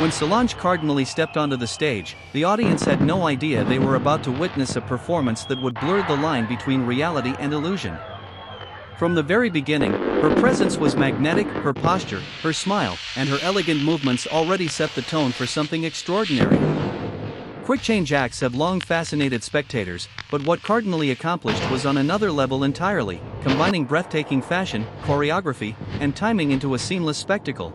When Solange Kardinaly stepped onto the stage, the audience had no idea they were about to witness a performance that would blur the line between reality and illusion. From the very beginning, her presence was magnetic, her posture, her smile, and her elegant movements already set the tone for something extraordinary. Quick-change acts have long fascinated spectators, but what Kardinaly accomplished was on another level entirely, combining breathtaking fashion, choreography, and timing into a seamless spectacle.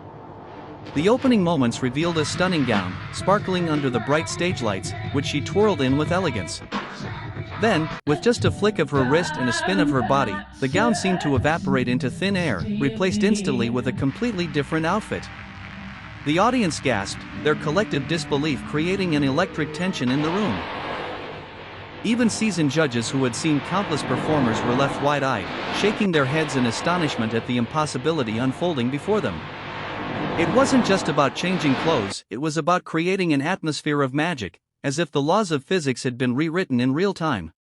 The opening moments revealed a stunning gown, sparkling under the bright stage lights, which she twirled in with elegance. Then, with just a flick of her wrist and a spin of her body, the gown seemed to evaporate into thin air, replaced instantly with a completely different outfit. The audience gasped, their collective disbelief creating an electric tension in the room. Even seasoned judges who had seen countless performers were left wide-eyed, shaking their heads in astonishment at the impossibility unfolding before them. It wasn't just about changing clothes, it was about creating an atmosphere of magic, as if the laws of physics had been rewritten in real time.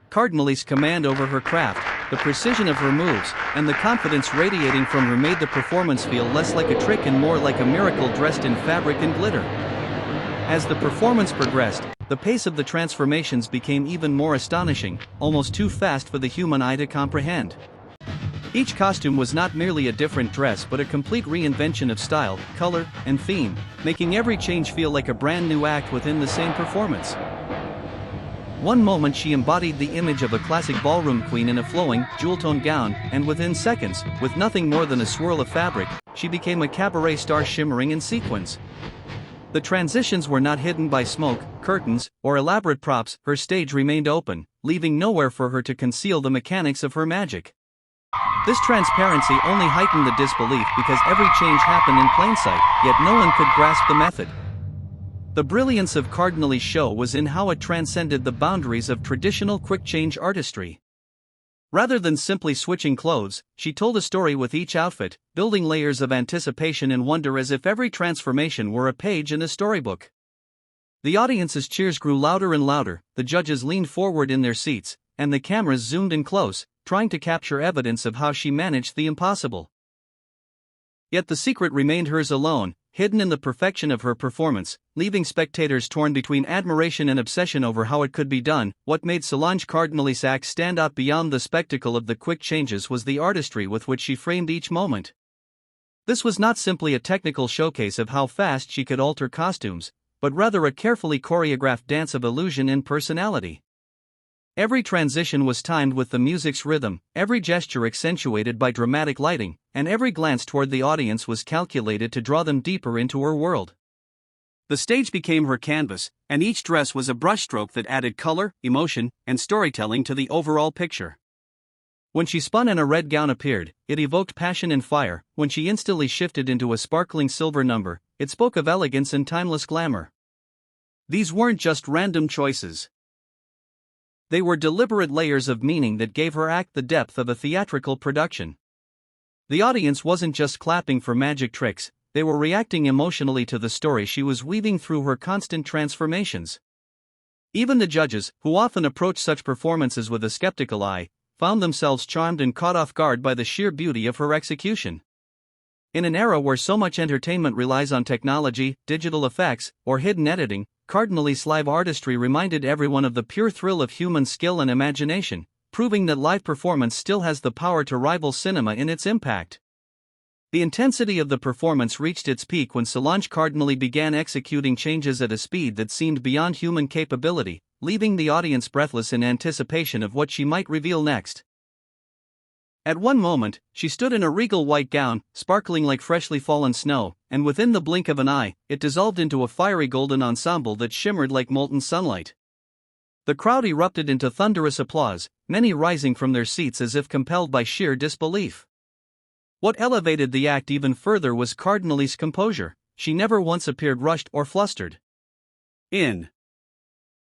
Kardinaly's command over her craft, the precision of her moves, and the confidence radiating from her made the performance feel less like a trick and more like a miracle dressed in fabric and glitter. As the performance progressed, the pace of the transformations became even more astonishing, almost too fast for the human eye to comprehend. Each costume was not merely a different dress but a complete reinvention of style, color, and theme, making every change feel like a brand new act within the same performance. One moment she embodied the image of a classic ballroom queen in a flowing, jewel-toned gown, and within seconds, with nothing more than a swirl of fabric, she became a cabaret star shimmering in sequins. The transitions were not hidden by smoke, curtains, or elaborate props. Her stage remained open, leaving nowhere for her to conceal the mechanics of her magic. This transparency only heightened the disbelief because every change happened in plain sight, yet no one could grasp the method. The brilliance of Kardinaly's show was in how it transcended the boundaries of traditional quick-change artistry. Rather than simply switching clothes, she told a story with each outfit, building layers of anticipation and wonder as if every transformation were a page in a storybook. The audience's cheers grew louder and louder, the judges leaned forward in their seats, and the cameras zoomed in close, trying to capture evidence of how she managed the impossible. Yet the secret remained hers alone, hidden in the perfection of her performance, leaving spectators torn between admiration and obsession over how it could be done. What made Solange Kardinaly's act stand out beyond the spectacle of the quick changes was the artistry with which she framed each moment. This was not simply a technical showcase of how fast she could alter costumes, but rather a carefully choreographed dance of illusion and personality. Every transition was timed with the music's rhythm, every gesture accentuated by dramatic lighting, and every glance toward the audience was calculated to draw them deeper into her world. The stage became her canvas, and each dress was a brushstroke that added color, emotion, and storytelling to the overall picture. When she spun and a red gown appeared, it evoked passion and fire. When she instantly shifted into a sparkling silver number, it spoke of elegance and timeless glamour. These weren't just random choices. They were deliberate layers of meaning that gave her act the depth of a theatrical production. The audience wasn't just clapping for magic tricks, they were reacting emotionally to the story she was weaving through her constant transformations. Even the judges, who often approach such performances with a skeptical eye, found themselves charmed and caught off guard by the sheer beauty of her execution. In an era where so much entertainment relies on technology, digital effects, or hidden editing, Kardinaly's live artistry reminded everyone of the pure thrill of human skill and imagination, proving that live performance still has the power to rival cinema in its impact. The intensity of the performance reached its peak when Solange Kardinaly began executing changes at a speed that seemed beyond human capability, leaving the audience breathless in anticipation of what she might reveal next. At one moment, she stood in a regal white gown, sparkling like freshly fallen snow, and within the blink of an eye, it dissolved into a fiery golden ensemble that shimmered like molten sunlight. The crowd erupted into thunderous applause, many rising from their seats as if compelled by sheer disbelief. What elevated the act even further was Kardinaly's composure. She never once appeared rushed or flustered. In